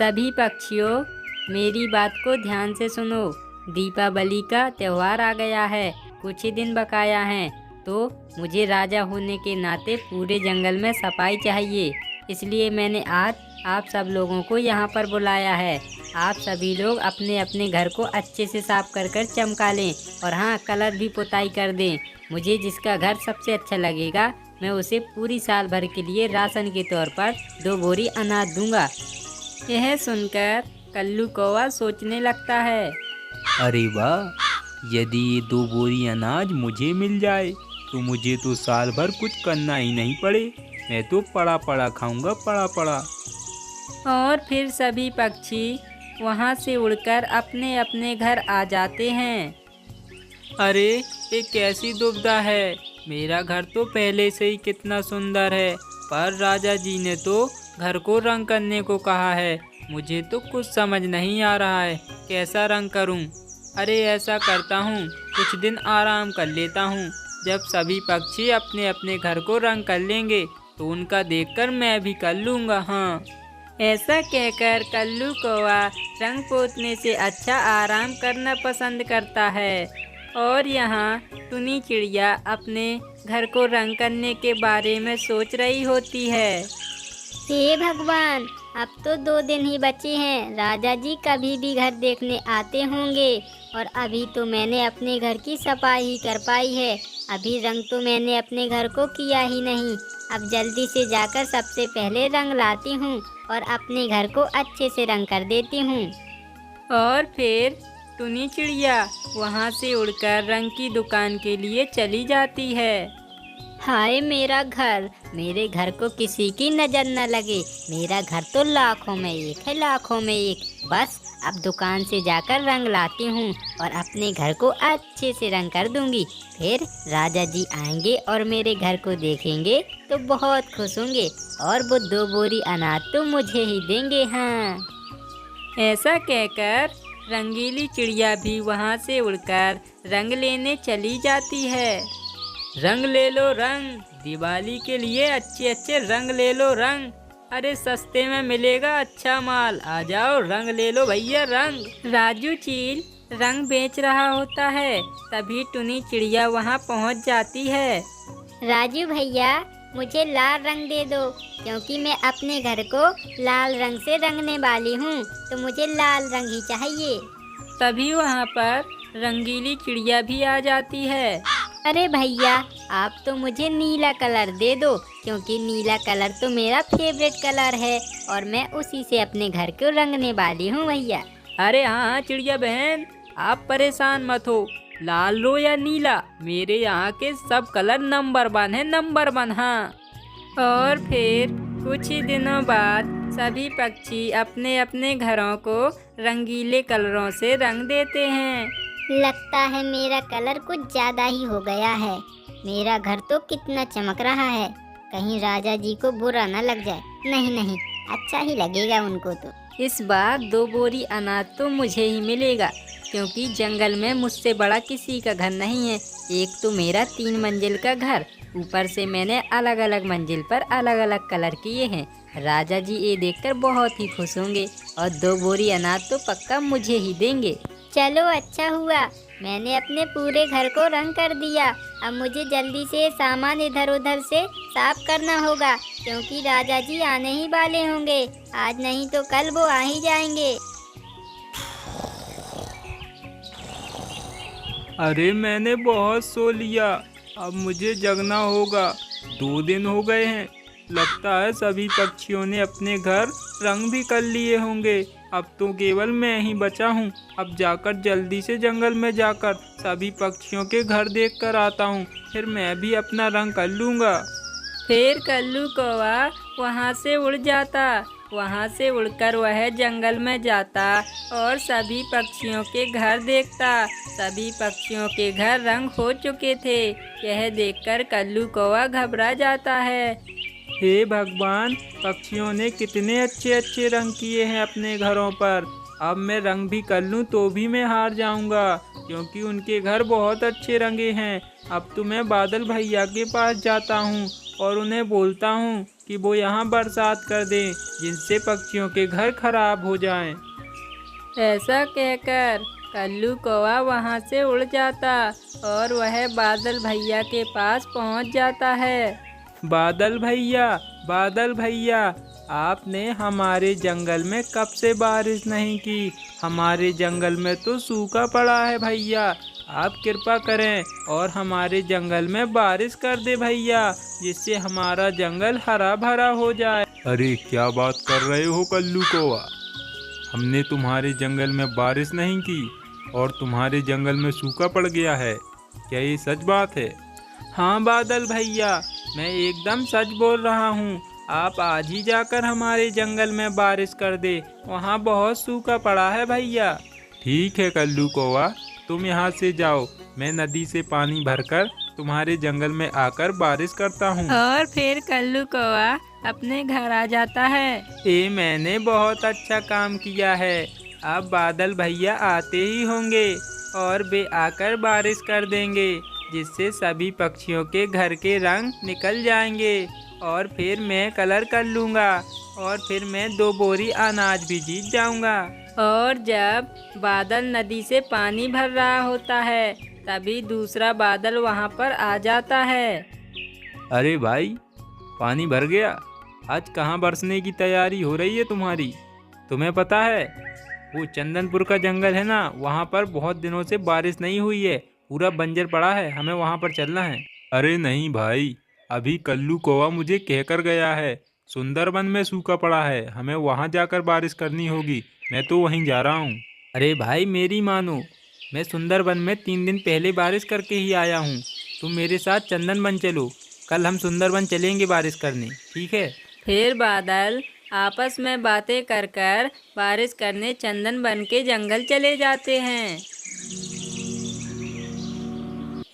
सभी पक्षियों, मेरी बात को ध्यान से सुनो। दीपावली का त्यौहार आ गया है, कुछ ही दिन बकाया हैं, तो मुझे राजा होने के नाते पूरे जंगल में सफाई चाहिए। इसलिए मैंने आज आप सब लोगों को यहाँ पर बुलाया है। आप सभी लोग अपने अपने घर को अच्छे से साफ कर कर चमका लें, और हाँ, कलर भी पुताई कर दें। मुझे जिसका घर सबसे अच्छा लगेगा, मैं उसे पूरी साल भर के लिए राशन के तौर पर 2 बोरी अनाज दूंगा। यह सुनकर कल्लू कौवा सोचने लगता है। अरे वाह! यदि ये 2 बोरी अनाज मुझे मिल जाए तो मुझे तो साल भर कुछ करना ही नहीं पड़े। मैं तो पड़ा पड़ा खाऊंगा, पड़ा पड़ा। और फिर सभी पक्षी वहाँ से उड़कर अपने अपने घर आ जाते हैं। अरे, ये कैसी दुविधा है। मेरा घर तो पहले से ही कितना सुंदर है, पर राजा जी ने तो घर को रंग करने को कहा है। मुझे तो कुछ समझ नहीं आ रहा है, कैसा रंग करूं। अरे, ऐसा करता हूं, कुछ दिन आराम कर लेता हूं। जब सभी पक्षी अपने अपने घर को रंग कर लेंगे तो उनका देखकर मैं भी कर लूँगा। हाँ, ऐसा कहकर कल्लू कौवा रंग पोतने से अच्छा आराम करना पसंद करता है। और यहाँ टुनी चिड़िया अपने घर को रंग करने के बारे में सोच रही होती है। हे भगवान, अब तो 2 दिन ही बचे हैं। राजा जी कभी भी घर देखने आते होंगे, और अभी तो मैंने अपने घर की सफाई ही कर पाई है। अभी रंग तो मैंने अपने घर को किया ही नहीं। अब जल्दी से जाकर सबसे पहले रंग लाती हूँ और अपने घर को अच्छे से रंग कर देती हूँ। और फिर टुनी चिड़िया वहाँ से उड़कर रंग की दुकान के लिए चली जाती है। हाय मेरा घर, मेरे घर को किसी की नज़र न लगे। मेरा घर तो लाखों में एक है, लाखों में एक। बस अब दुकान से जाकर रंग लाती हूँ और अपने घर को अच्छे से रंग कर दूंगी। फिर राजा जी आएंगे और मेरे घर को देखेंगे तो बहुत खुश होंगे, और वो 2 बोरी अनाज तो मुझे ही देंगे। हाँ, ऐसा कहकर रंगीली चिड़िया भी वहाँ से उड़कर रंग लेने चली जाती है। रंग ले लो रंग, दिवाली के लिए अच्छे अच्छे रंग ले लो रंग। अरे, सस्ते में मिलेगा अच्छा माल, आ जाओ रंग ले लो भैया रंग। राजू चील रंग बेच रहा होता है, तभी टुनी चिड़िया वहाँ पहुँच जाती है। राजू भैया, मुझे लाल रंग दे दो, क्योंकि मैं अपने घर को लाल रंग से रंगने वाली हूँ, तो मुझे लाल रंग ही चाहिए। तभी वहाँ पर रंगीली चिड़िया भी आ जाती है। अरे भैया, आप तो मुझे नीला कलर दे दो, क्योंकि नीला कलर तो मेरा फेवरेट कलर है, और मैं उसी से अपने घर को रंगने वाली हूँ भैया। अरे हाँ चिड़िया बहन, आप परेशान मत हो। लाल लो या नीला, मेरे यहाँ के सब कलर नंबर 1 है, नंबर 1। हाँ। और फिर कुछ ही दिनों बाद सभी पक्षी अपने अपने घरों को रंगीले कलरों से रंग देते हैं। लगता है मेरा कलर कुछ ज्यादा ही हो गया है। मेरा घर तो कितना चमक रहा है, कहीं राजा जी को बुरा न लग जाए। नहीं नहीं, अच्छा ही लगेगा उनको तो। इस बार 2 बोरी अनाज तो मुझे ही मिलेगा, क्योंकि जंगल में मुझसे बड़ा किसी का घर नहीं है। एक तो मेरा 3 मंजिल का घर, ऊपर से मैंने अलग अलग मंजिल पर अलग अलग कलर किए हैं। राजा जी ये देखकर बहुत ही खुश होंगे, और 2 बोरी अनाज तो पक्का मुझे ही देंगे। चलो अच्छा हुआ, मैंने अपने पूरे घर को रंग कर दिया। अब मुझे जल्दी से सामान इधर उधर से साफ करना होगा, क्योंकि राजा जी आने ही वाले होंगे। आज नहीं तो कल वो आ ही जाएंगे। अरे, मैंने बहुत सो लिया, अब मुझे जगना होगा। 2 दिन हो गए हैं। लगता है सभी पक्षियों ने अपने घर रंग भी कर लिए होंगे। अब तो केवल मैं ही बचा हूँ। अब जाकर जल्दी से जंगल में जाकर सभी पक्षियों के घर देख कर आता हूँ, फिर मैं भी अपना रंग कर लूँगा। फिर कल्लू कौवा वहाँ से उड़ जाता। वहाँ से उड़कर वह जंगल में जाता और सभी पक्षियों के घर देखता। सभी पक्षियों के घर रंग हो चुके थे। यह देखकर कल्लू कौवा घबरा जाता है। हे भगवान, पक्षियों ने कितने अच्छे अच्छे रंग किए हैं अपने घरों पर। अब मैं रंग भी कर लूँ तो भी मैं हार जाऊँगा, क्योंकि उनके घर बहुत अच्छे रंगे हैं। अब तो मैं बादल भैया के पास जाता हूँ और उन्हें बोलता हूँ कि वो यहाँ बरसात कर दें जिनसे पक्षियों के घर खराब हो जाएं। ऐसा कहकर कल्लू कौवा वहाँ से उड़ जाता और वह बादल भैया के पास पहुँच जाता है। बादल भैया, आपने हमारे जंगल में कब से बारिश नहीं की? हमारे जंगल में तो सूखा पड़ा है भैया। आप कृपा करें और हमारे जंगल में बारिश कर दे भैया, जिससे हमारा जंगल हरा भरा हो जाए। अरे क्या बात कर रहे हो कल्लू कौवा? हमने तुम्हारे जंगल में बारिश नहीं की और तुम्हारे जंगल में सूखा पड़ गया है। क्या ये सच बात है? हाँ बादल भैया, मैं एकदम सच बोल रहा हूँ। आप आज ही जाकर हमारे जंगल में बारिश कर दे, वहाँ बहुत सूखा पड़ा है भैया। ठीक है कल्लू कौवा, तुम यहाँ से जाओ, मैं नदी से पानी भरकर तुम्हारे जंगल में आकर बारिश करता हूँ। और फिर कल्लू कौवा अपने घर आ जाता है। ये मैंने बहुत अच्छा काम किया है। अब बादल भैया आते ही होंगे और वे आकर बारिश कर देंगे, जिससे सभी पक्षियों के घर के रंग निकल जाएंगे और फिर मैं कलर कर लूँगा और फिर मैं 2 बोरी अनाज भी जीत जाऊँगा। और जब बादल नदी से पानी भर रहा होता है तभी दूसरा बादल वहाँ पर आ जाता है। अरे भाई, पानी भर गया? आज कहाँ बरसने की तैयारी हो रही है तुम्हारी? तुम्हें पता है वो चंदनपुर का जंगल है ना, वहाँ पर बहुत दिनों से बारिश नहीं हुई है, पूरा बंजर पड़ा है, हमें वहाँ पर चलना है। अरे नहीं भाई, अभी कल्लू कौवा मुझे कहकर गया है सुंदरबन में सूखा पड़ा है, हमें वहाँ जाकर बारिश करनी होगी। मैं तो वहीं जा रहा हूँ। अरे भाई मेरी मानो, मैं सुंदरबन में 3 दिन पहले बारिश करके ही आया हूँ। तुम मेरे साथ चंदनबन चलो, कल हम सुंदरबन चलेंगे बारिश करने, ठीक है? फिर बादल आपस में बातें कर कर बारिश करने चंदनबन के जंगल चले जाते हैं।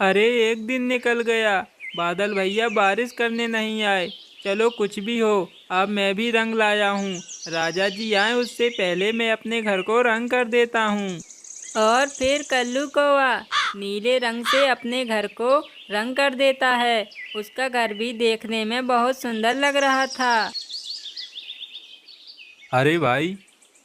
अरे एक दिन निकल गया, बादल भैया बारिश करने नहीं आए। चलो कुछ भी हो, अब मैं भी रंग लाया हूँ। राजा जी आए उससे पहले मैं अपने घर को रंग कर देता हूँ। और फिर कल्लू कौवा नीले रंग से अपने घर को रंग कर देता है। उसका घर भी देखने में बहुत सुंदर लग रहा था। अरे भाई,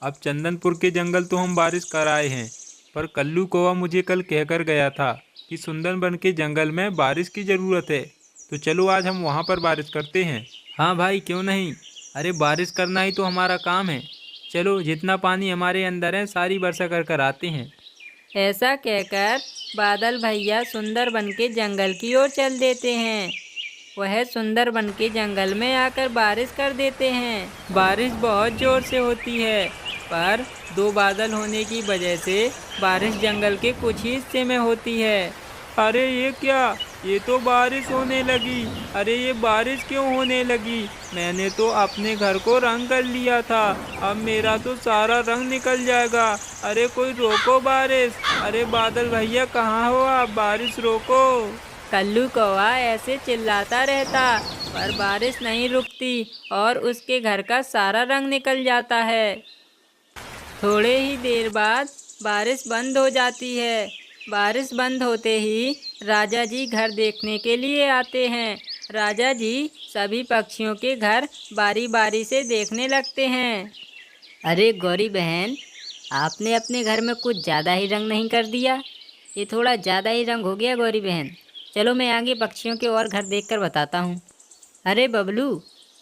अब चंदनपुर के जंगल तो हम बारिश कर आए हैं, पर कल्लू कौवा मुझे कल कहकर गया था कि सुंदरबन के जंगल में बारिश की ज़रूरत है, तो चलो आज हम वहाँ पर बारिश करते हैं। हाँ भाई क्यों नहीं, अरे बारिश करना ही तो हमारा काम है। चलो जितना पानी हमारे अंदर है सारी वर्षा कर कर आते हैं। ऐसा कहकर बादल भैया सुंदरबन के जंगल की ओर चल देते हैं। वह सुंदरबन के जंगल में आकर बारिश कर देते हैं। बारिश बहुत ज़ोर से होती है, पर 2 बादल होने की वजह से बारिश जंगल के कुछ ही हिस्से में होती है। अरे ये क्या, ये तो बारिश होने लगी। अरे ये बारिश क्यों होने लगी? मैंने तो अपने घर को रंग कर लिया था, अब मेरा तो सारा रंग निकल जाएगा। अरे कोई रोको बारिश। अरे बादल भैया कहाँ हो आप, बारिश रोको। कल्लू कौवा ऐसे चिल्लाता रहता पर बारिश नहीं रुकती और उसके घर का सारा रंग निकल जाता है। थोड़े ही देर बाद बारिश बंद हो जाती है। बारिश बंद होते ही राजा जी घर देखने के लिए आते हैं। राजा जी सभी पक्षियों के घर बारी बारी से देखने लगते हैं। अरे गौरी बहन, आपने अपने घर में कुछ ज़्यादा ही रंग नहीं कर दिया? ये थोड़ा ज़्यादा ही रंग हो गया गौरी बहन। चलो मैं आगे पक्षियों के और घर देखकर बताता हूँ। अरे बबलू,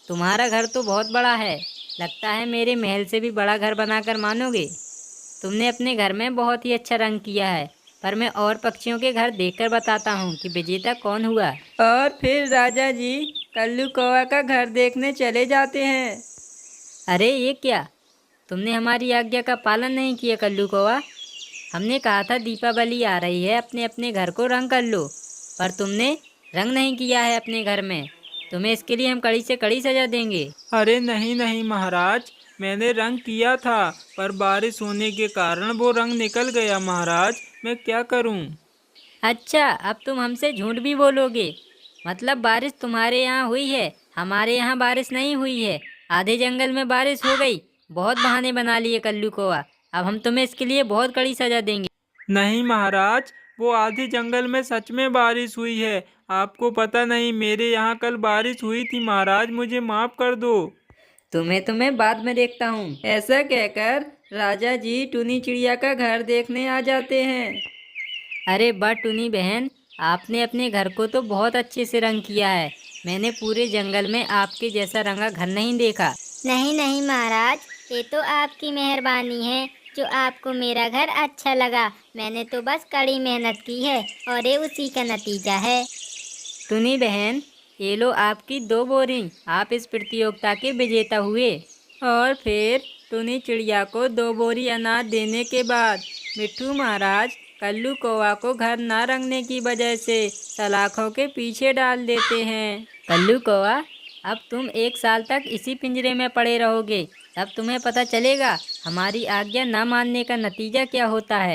तुम्हारा घर तो बहुत बड़ा है, लगता है मेरे महल से भी बड़ा घर बनाकर मानोगे। तुमने अपने घर में बहुत ही अच्छा रंग किया है, पर मैं और पक्षियों के घर देखकर बताता हूँ कि विजेता कौन हुआ। और फिर राजा जी कल्लू कौवा का घर देखने चले जाते हैं। अरे ये क्या, तुमने हमारी आज्ञा का पालन नहीं किया कल्लू कौवा। हमने कहा था दीपावली आ रही है, अपने अपने घर को रंग कर लो, पर तुमने रंग नहीं किया है अपने घर में। तुम्हें इसके लिए हम कड़ी से कड़ी सजा देंगे। अरे नहीं नहीं महाराज, मैंने रंग किया था, पर बारिश होने के कारण वो रंग निकल गया महाराज, मैं क्या करूं? अच्छा, अब तुम हमसे झूठ भी बोलोगे? मतलब बारिश तुम्हारे यहाँ हुई है, हमारे यहाँ बारिश नहीं हुई है। आधे जंगल में बारिश हो गई, बहुत बहाने बना लिए कल्लू कौवा। अब हम तुम्हें इसके लिए बहुत कड़ी सजा देंगे। नहीं महाराज, वो आधे जंगल में सच में बारिश हुई है। आपको पता नहीं, मेरे यहाँ कल बारिश हुई थी महाराज, मुझे माफ़ कर दो। तुम्हें तो मैं बाद में देखता हूँ। ऐसा कहकर राजा जी टुनी चिड़िया का घर देखने आ जाते हैं। अरे वाह टुनी बहन, आपने अपने घर को तो बहुत अच्छे से रंग किया है। मैंने पूरे जंगल में आपके जैसा रंगा घर नहीं देखा। नहीं नहीं महाराज, ये तो आपकी मेहरबानी है जो आपको मेरा घर अच्छा लगा। मैंने तो बस कड़ी मेहनत की है और ये उसी का नतीजा है। टुनी बहन, ये लो आपकी 2 बोरी। आप इस प्रतियोगिता के विजेता हुए। और फिर टुनी चिड़िया को 2 बोरी अनाज देने के बाद मिट्ठू महाराज कल्लू कौवा को घर ना रंगने की वजह से सलाखों के पीछे डाल देते हैं। कल्लू कौवा, अब तुम 1 साल तक इसी पिंजरे में पड़े रहोगे। तब तुम्हें पता चलेगा हमारी आज्ञा न मानने का नतीजा क्या होता है।